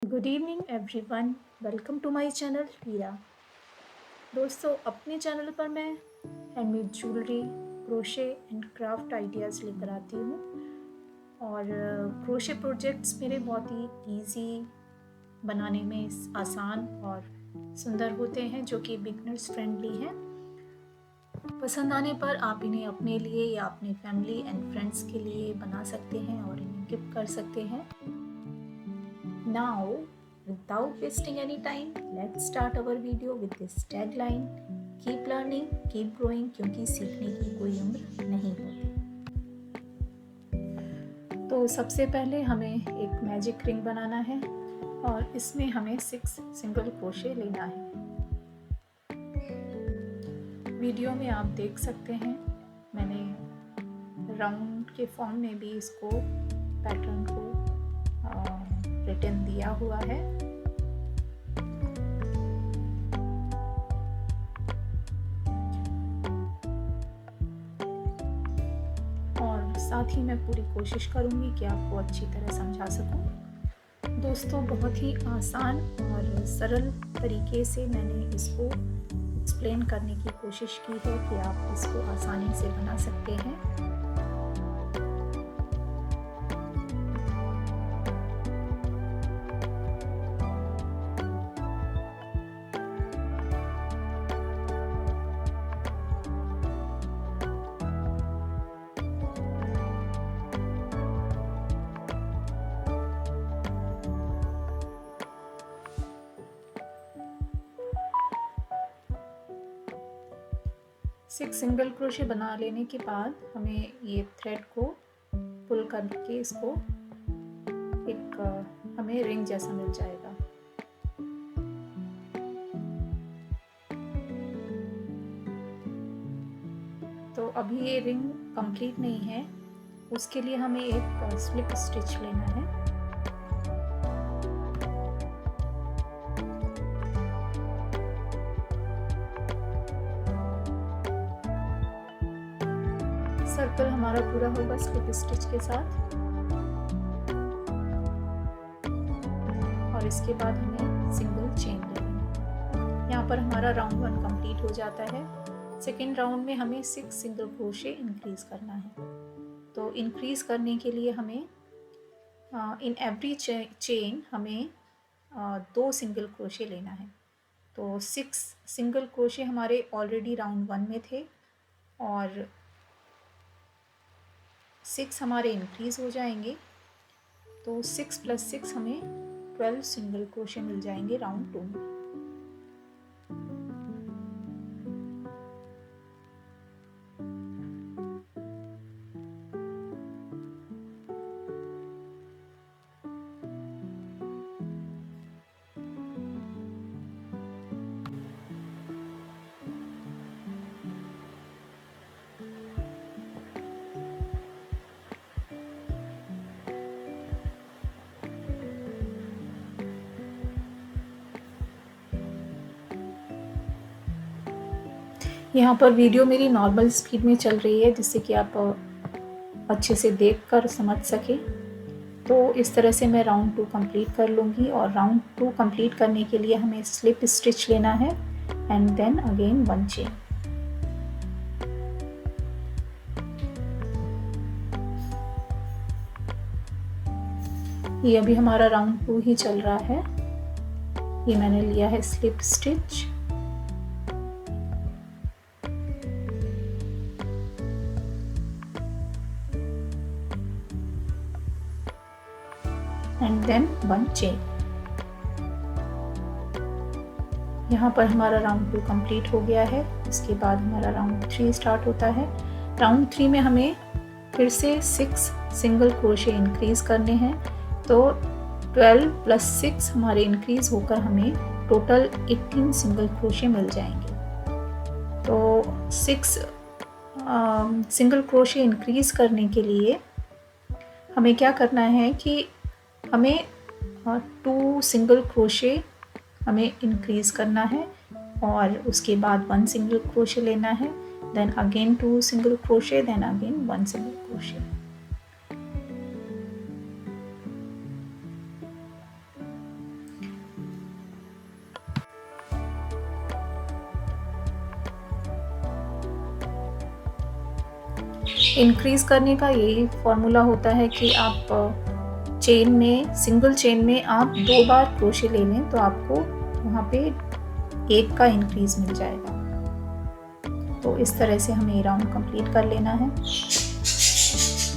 Good evening everyone. Welcome to my channel Veera. दोस्तों, अपने channel पर मैं handmade jewellery, crochet and craft ideas लेकर आती हूँ। और क्रोशे प्रोजेक्ट्स मेरे बहुत ही इजी, बनाने में आसान और सुंदर होते हैं, जो कि बिगनर्स फ्रेंडली हैं। पसंद आने पर आप इन्हें अपने लिए या अपने फैमिली एंड फ्रेंड्स के लिए बना सकते हैं और इन्हें गिफ्ट कर सकते हैं। Now, without wasting any time, let's start our video with this tagline: Keep learning, keep growing, क्योंकि सीखने की कोई उम्र नहीं होती। तो सबसे पहले हमें एक मैजिक रिंग बनाना है और इसमें हमें 6 सिंगल क्रोशे लेना है। वीडियो में आप देख सकते हैं, मैंने राउंड के फॉर्म में भी इसको पैटर्न को रिटन दिया हुआ है। और साथ ही मैं पूरी कोशिश करूंगी कि आपको अच्छी तरह समझा सकूं। दोस्तों, बहुत ही आसान और सरल तरीके से मैंने इसको एक्सप्लेन करने की कोशिश की है कि आप इसको आसानी से बना सकते हैं। सिक्स सिंगल क्रोशे बना लेने के बाद हमें ये थ्रेड को पुल करके इसको एक हमें रिंग जैसा मिल जाएगा। तो अभी ये रिंग कंप्लीट नहीं है, उसके लिए हमें एक स्लिप स्टिच लेना है। सर्कल हमारा पूरा होगा स्लिप स्टिच के साथ। और इसके बाद हमें सिंगल चेन लेना है। यहाँ पर हमारा राउंड 1 कंप्लीट हो जाता है। सेकेंड राउंड में हमें 6 सिंगल क्रोशे इंक्रीज करना है। तो इंक्रीज करने के लिए हमें इन एवरी चेन हमें 2 सिंगल क्रोशे लेना है। तो 6 सिंगल क्रोशे हमारे ऑलरेडी राउंड 1 में थे और 6 हमारे इंक्रीज हो जाएंगे। तो 6 + 6 हमें 12 सिंगल क्रोशे मिल जाएंगे राउंड 2 में। यहाँ पर वीडियो मेरी नॉर्मल स्पीड में चल रही है, जिससे कि आप अच्छे से देखकर समझ सकें। तो इस तरह से मैं राउंड 2 कंप्लीट कर लूँगी। और राउंड 2 कंप्लीट करने के लिए हमें स्लिप स्टिच लेना है एंड देन अगेन 1 चेन। ये अभी हमारा राउंड 2 ही चल रहा है। ये मैंने लिया है slip stitch. And then 1 chain. यहाँ पर हमारा राउंड 2 कंप्लीट हो गया है। इसके बाद हमारा राउंड 3 स्टार्ट होता है। राउंड 3 में हमें फिर से 6 सिंगल क्रोशे इंक्रीज करने हैं। तो 12 + 6 हमारे इंक्रीज होकर हमें टोटल 18 सिंगल क्रोशे मिल जाएंगे। तो 6 सिंगल क्रोशे इंक्रीज करने के लिए हमें क्या करना है कि हमें 2 सिंगल क्रोशे हमें इंक्रीज करना है और उसके बाद 1 सिंगल क्रोशे लेना है, then again 2 single crochet, then again 1 single crochet. Increase करने का यही फॉर्मूला होता है कि आप चेन में, सिंगल चेन में आप 2 बार क्रोशे ले लें तो आपको वहाँ पे 1 का इंक्रीज़ मिल जाएगा। तो इस तरह से हमें ये राउंड कंप्लीट कर लेना है।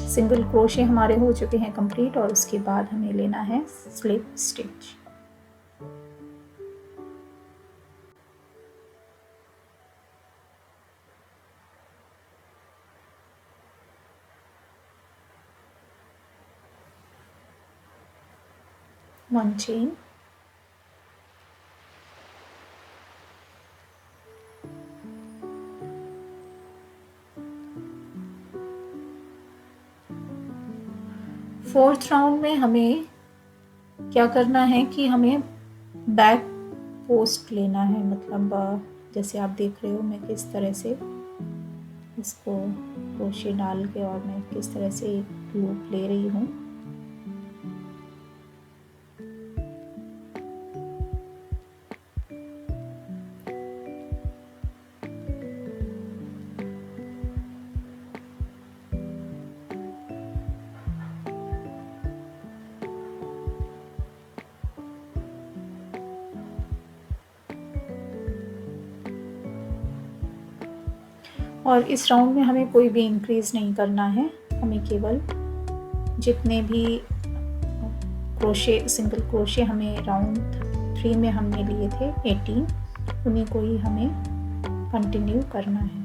सिंगल क्रोशे हमारे हो चुके हैं कंप्लीट और उसके बाद हमें लेना है slip stitch. One chain, fourth round में हमें क्या करना है कि हमें बैक पोस्ट लेना है, मतलब जैसे आप देख रहे हो मैं किस तरह से इसको क्रोशे डाल के और मैं किस तरह से एक लूप ले रही हूँ। और इस राउंड में हमें कोई भी इंक्रीज़ नहीं करना है, हमें केवल जितने भी क्रोशे, सिंगल क्रोशे हमें राउंड 3 में हमने लिए थे 18, उन्हीं को ही हमें कंटिन्यू करना है।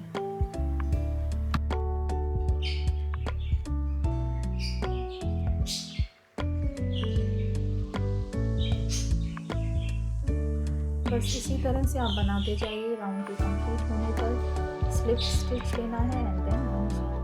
बस इसी तरह से आप बनाते जाइए, राउंड के कंप्लीट होने पर स्लिप स्टिच लेना है and then one chain.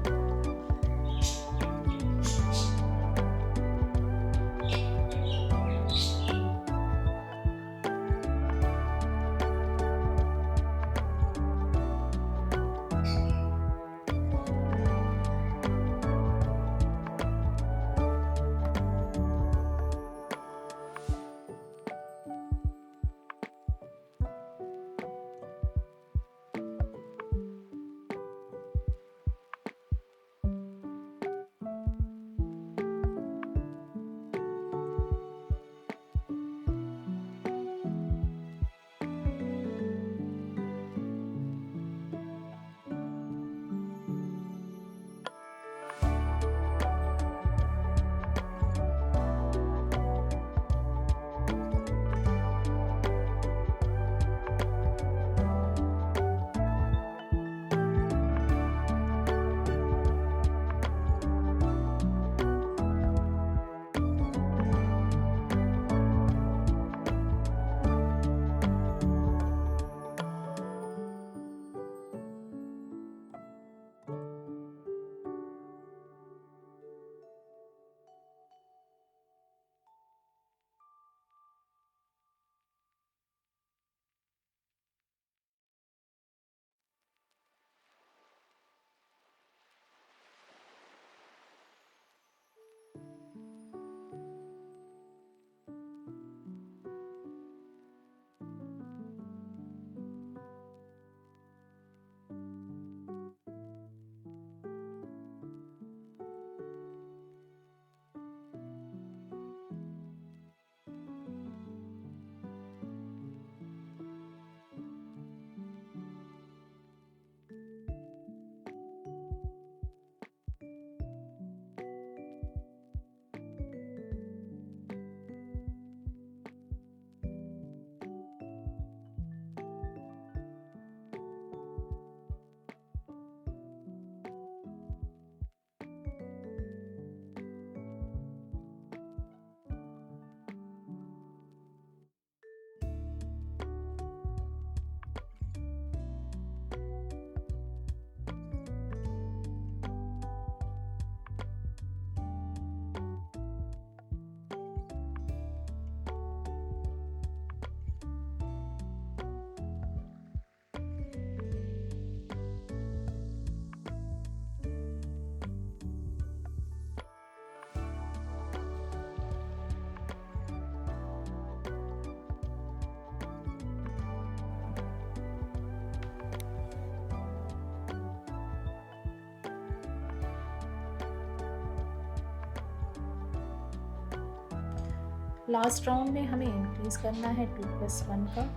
Last round में हमें इंक्रीज करना है 2+1 का।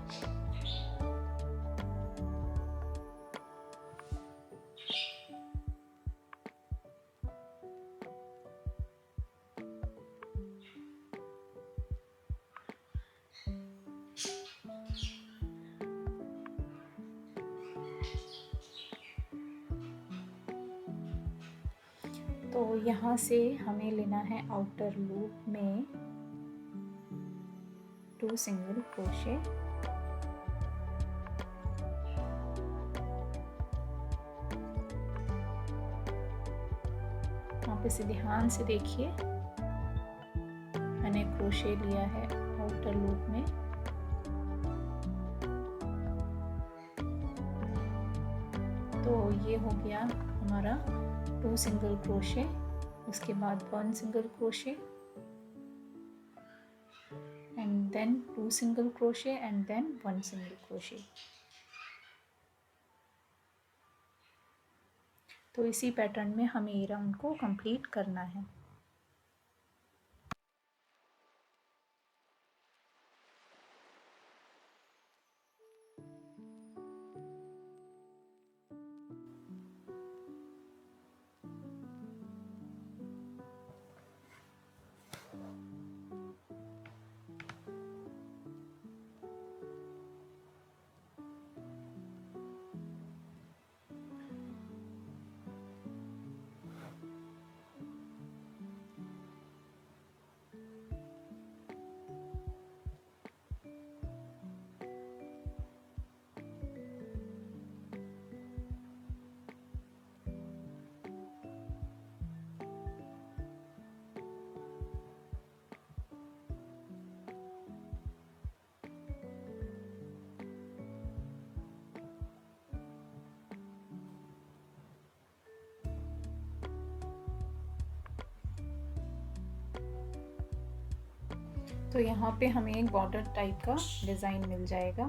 तो यहाँ से हमें लेना है आउटर लूप में 2 सिंगल क्रोशे। आप इसे ध्यान से देखिए, मैंने क्रोशे लिया है आउटर लूप में। तो ये हो गया हमारा 2 सिंगल क्रोशे, उसके बाद 1 single crochet and then 2 single crochet and then 1 single crochet. तो इसी पैटर्न में हमें ये राउंड को कंप्लीट करना है। तो यहाँ पे हमें एक बॉर्डर टाइप का डिज़ाइन मिल जाएगा।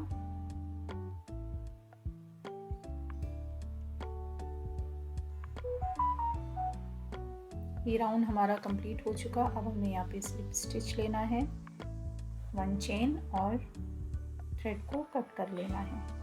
ये राउंड हमारा कंप्लीट हो चुका। अब हमें यहाँ पे स्लिप स्टिच लेना है, 1 चेन और थ्रेड को कट कर लेना है।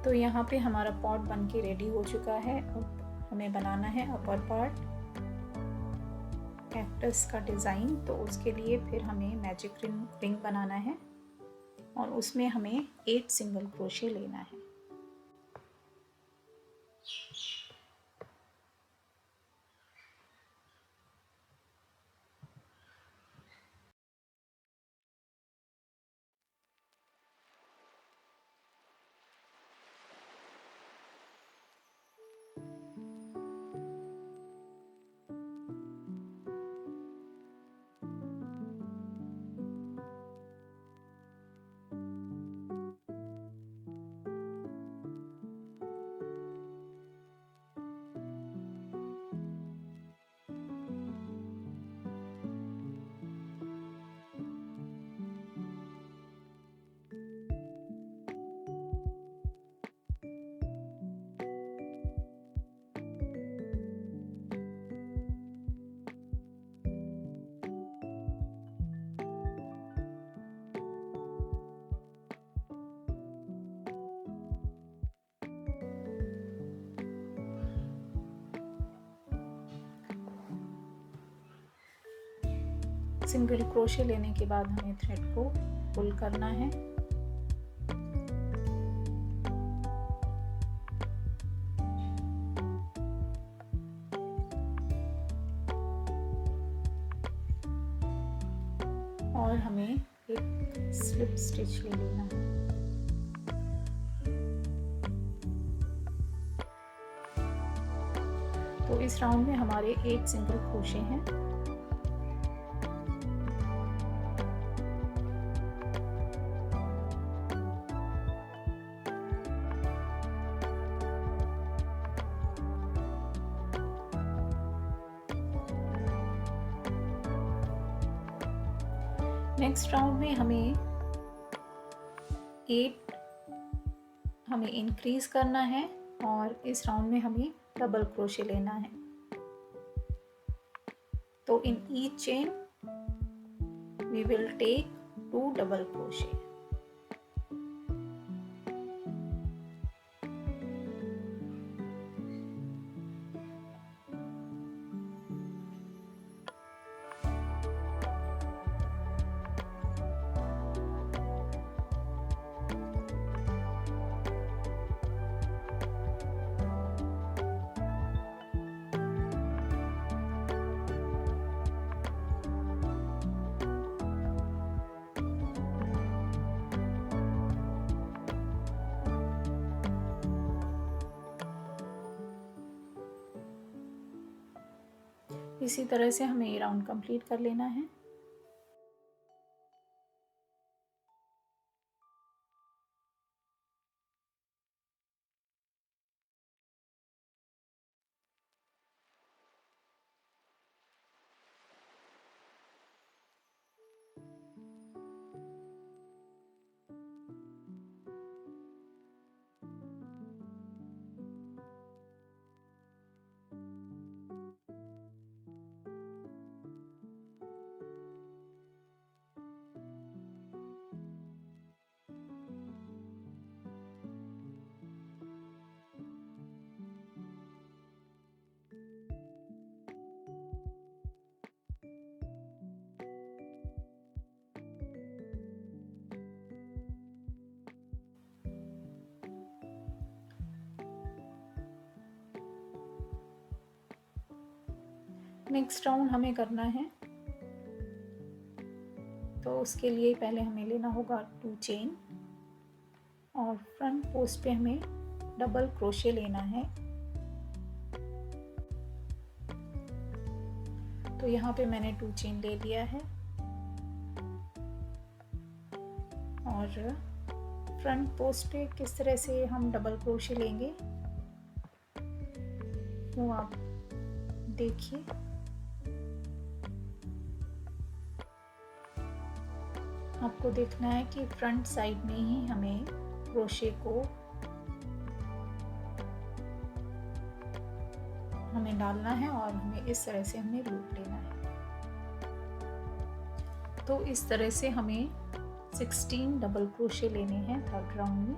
तो यहाँ पे हमारा पॉट बन के रेडी हो चुका है। अब हमें बनाना है अपर पार्ट, कैक्टस का डिज़ाइन। तो उसके लिए फिर हमें मैजिक रिंग बनाना है और उसमें हमें 8 सिंगल क्रोशे लेना है। सिंगल क्रोशे लेने के बाद हमें थ्रेड को पुल करना है। और हमें एक स्लिप स्टिच ले लेना है। तो इस राउंड में हमारे 8 सिंगल क्रोशे हैं। नेक्स्ट राउंड में हमें 8 इंक्रीज करना है और इस राउंड में हमें डबल क्रोशे लेना है। तो in each chain we will take 2 double crochet. इसी तरह से हमें ये राउंड कंप्लीट कर लेना है। नेक्स्ट राउंड हमें करना है, तो उसके लिए पहले हमें लेना होगा 2 चेन और फ्रंट पोस्ट पे हमें डबल क्रोशे लेना है। तो यहाँ पे मैंने 2 चेन ले लिया है और फ्रंट पोस्ट पे किस तरह से हम डबल क्रोशे लेंगे वो आप देखिए। आपको देखना है कि फ्रंट साइड में ही हमें क्रोशे को डालना है और हमें इस तरह से हमें लूप लेना है। तो इस तरह से हमें 16 डबल क्रोशे लेने हैं थर्ड राउंड में।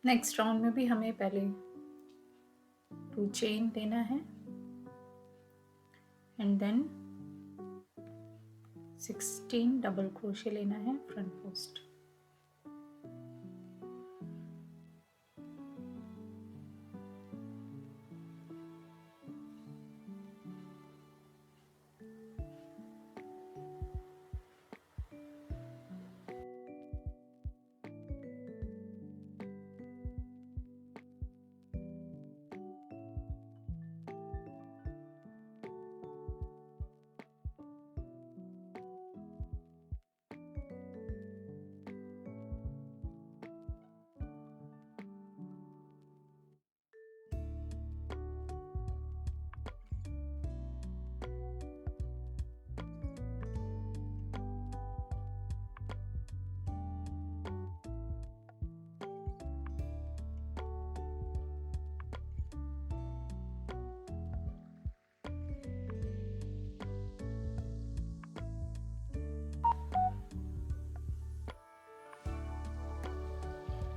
नेक्स्ट राउंड में भी हमें पहले 2 चेन लेना है एंड देन 16 डबल क्रोशे लेना है फ्रंट पोस्ट।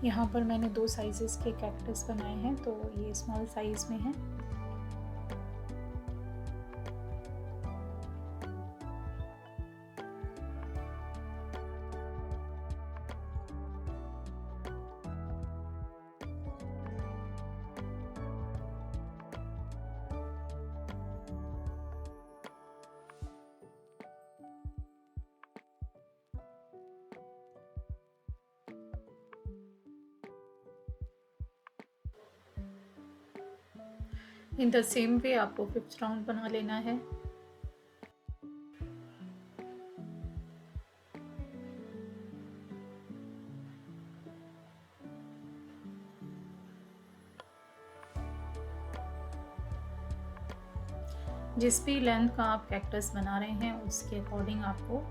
यहाँ पर मैंने 2 साइजेस के कैक्टस बनाए हैं, तो ये स्मॉल साइज में है। इन द सेम वे आपको 5th राउंड बना लेना है। जिस भी लेंथ का आप कैक्टस बना रहे हैं उसके अकॉर्डिंग आपको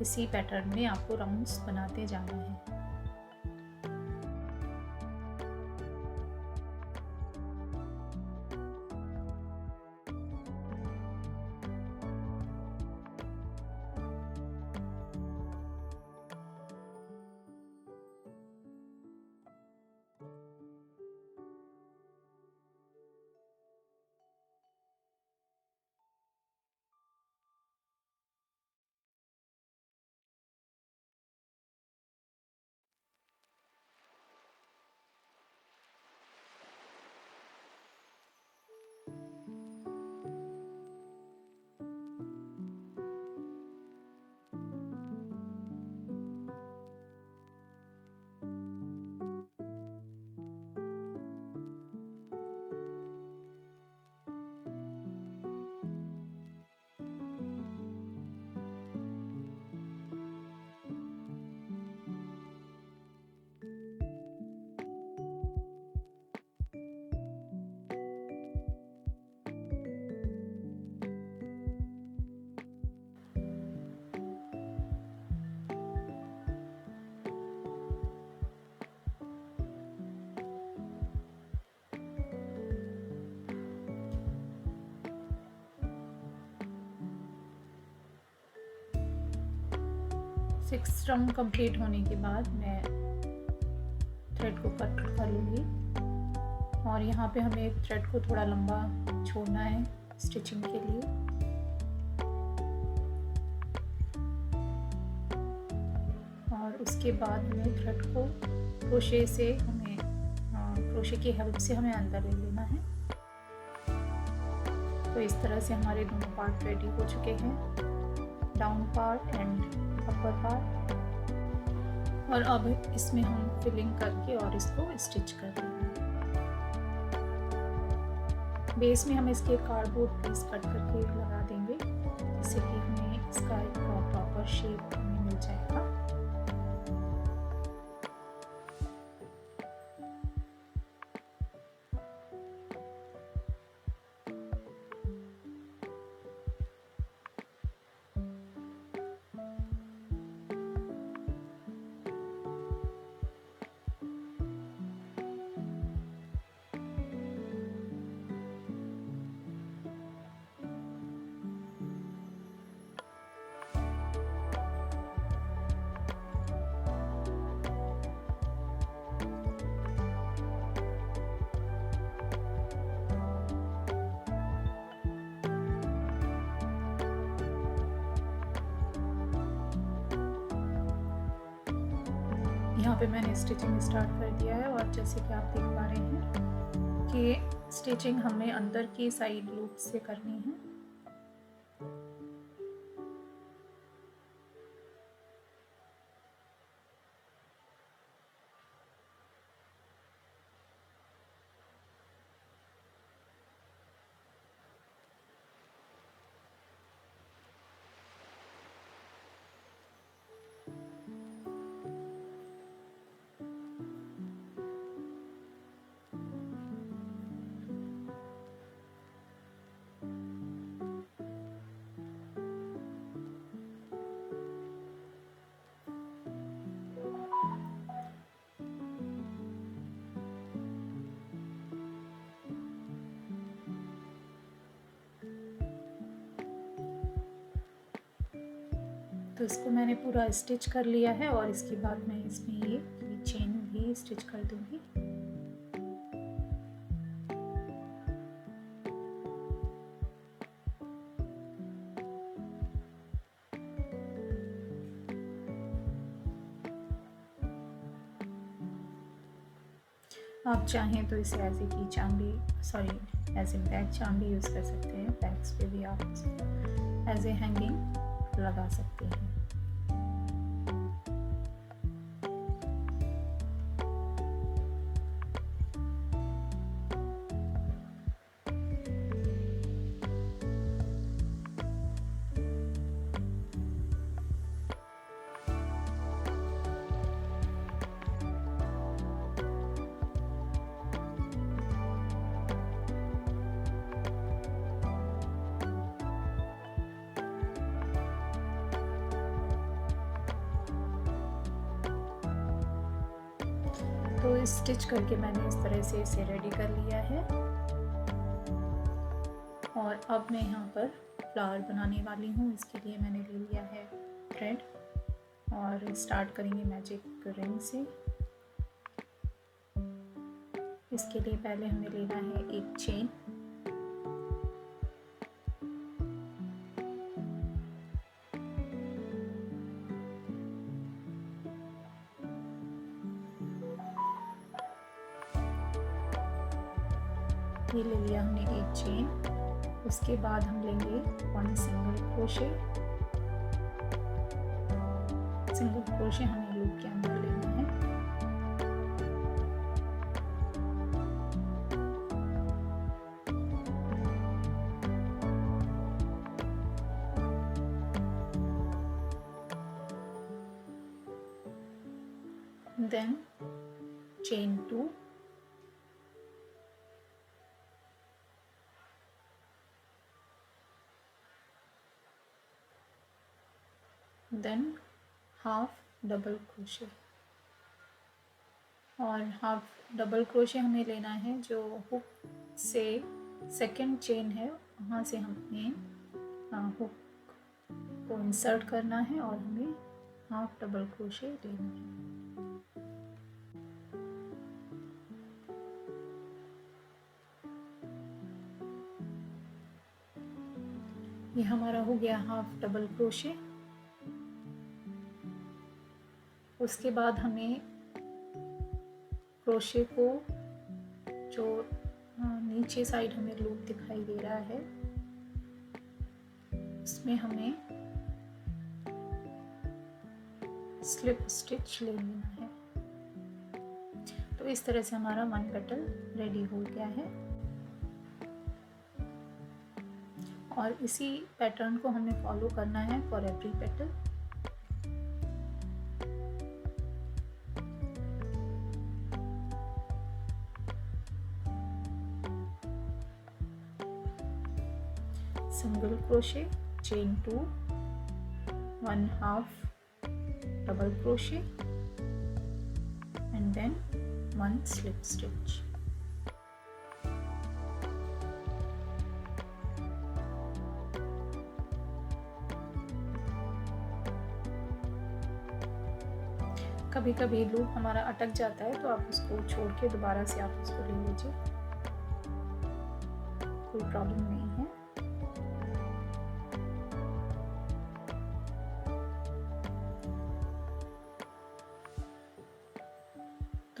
इसी पैटर्न में आपको राउंड्स बनाते जाना है। सिक्स राउंड कंप्लीट होने के बाद मैं थ्रेड को कट कर लूँगी और यहाँ पे हमें थ्रेड को थोड़ा लंबा छोड़ना है स्टिचिंग के लिए। और उसके बाद हमें थ्रेड को क्रोशे से क्रोशे की हेल्प से हमें अंदर ले लेना है। तो इस तरह से हमारे दोनों पार्ट रेडी हो चुके हैं, down part and upper part. और अब इसमें हम फिलिंग करके और इसको स्टिच कर देंगे। बेस में हम इसके कार्डबोर्ड पीस कट करके लगा देंगे, जिससे कि हमें इसका एक प्रॉपर शेप हमें मिल जाएगा। यहाँ पे मैंने स्टिचिंग स्टार्ट कर दिया है और जैसे कि आप देख पा रहे हैं कि स्टिचिंग हमें अंदर की साइड लूप से करनी है। तो इसको मैंने पूरा स्टिच कर लिया है और इसके बाद मैं इसमें ये चेन भी स्टिच कर दूंगी। आप चाहें तो इसे एज ए की चाम भी एज ए बैक चाम भी यूज़ कर सकते हैं। बैग्स पे भी आप एज ए हैंगिंग लगा सकते हैं। तो स्टिच करके मैंने इस तरह से इसे रेडी कर लिया है और अब मैं यहाँ पर फ्लावर बनाने वाली हूँ। इसके लिए मैंने ले लिया है थ्रेड और स्टार्ट करेंगे मैजिक रिंग से। इसके लिए पहले हमें लेना है एक चेन, ये ले लिया हमने एक चेन। उसके बाद हम लेंगे 1 सिंगल क्रोशे। सिंगल क्रोशे हमें लूप के अंदर लेना है। Then chain 2, then half double crochet. और हाफ डबल क्रोशे हमें लेना है जो हुक से सेकंड चेन है, वहाँ से हमें हुक को इंसर्ट करना है और हमें हाफ डबल क्रोशे लेना है। ये हमारा हो गया हाफ डबल क्रोशे। उसके बाद हमें क्रोशे को जो नीचे साइड हमें लूप दिखाई दे रहा है उसमें हमें स्लिप स्टिच ले लेना है। तो इस तरह से हमारा 1 पेटल रेडी हो गया है और इसी पैटर्न को हमें फॉलो करना है for every petal. Single crochet, chain 2, 1 half double crochet and then 1 slip stitch. कभी कभी लूप हमारा अटक जाता है तो आप उसको छोड़ के दोबारा से आप उसको ले लीजिए, कोई प्रॉब्लम नहीं है।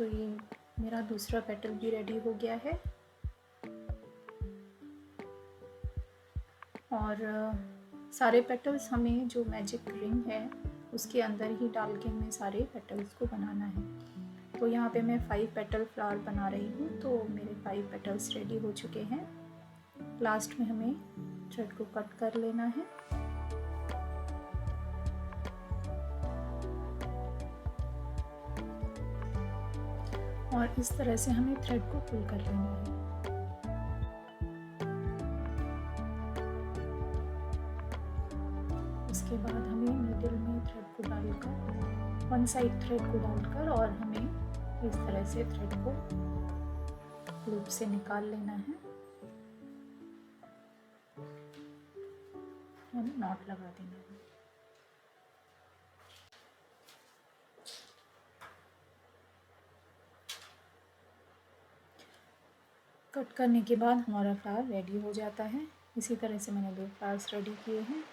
तो ये मेरा दूसरा पेटल भी रेडी हो गया है और सारे पेटल्स हमें जो मैजिक रिंग है उसके अंदर ही डाल के हमें सारे पेटल्स को बनाना है। तो यहाँ पे मैं 5 पेटल फ्लावर बना रही हूँ। तो मेरे 5 पेटल्स रेडी हो चुके हैं। लास्ट में हमें थ्रेड को कट कर लेना है। और इस तरह से हमें थ्रेड को पुल कर लेना है। उसके बाद हमें मिडिल में थ्रेड को डालकर, वन साइड थ्रेड को डालकर और हमें इस तरह से थ्रेड को लूप से निकाल लेना है और नॉट लगा देना है। कट करने के बाद हमारा फ्लावर रेडी हो जाता है। इसी तरह से मैंने 2 फ्लावर्स रेडी किए हैं।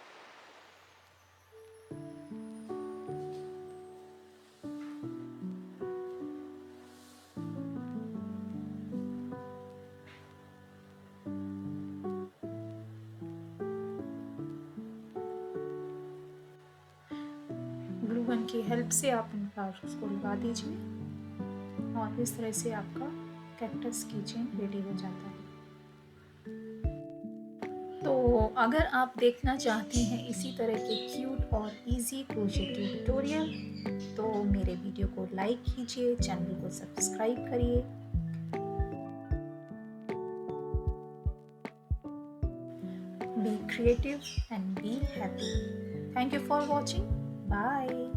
ग्लू गन की हेल्प से आप इन फ्लावर्स को लगा दीजिए और इस तरह से आपका कैक्टस की चेन रेडी हो जाता है। तो अगर आप देखना चाहते हैं इसी तरह के क्यूट और इजी क्रोशे ट्यूटोरियल तो मेरे वीडियो को लाइक कीजिए, चैनल को सब्सक्राइब करिए। Be creative and be happy. Thank you for watching. Bye.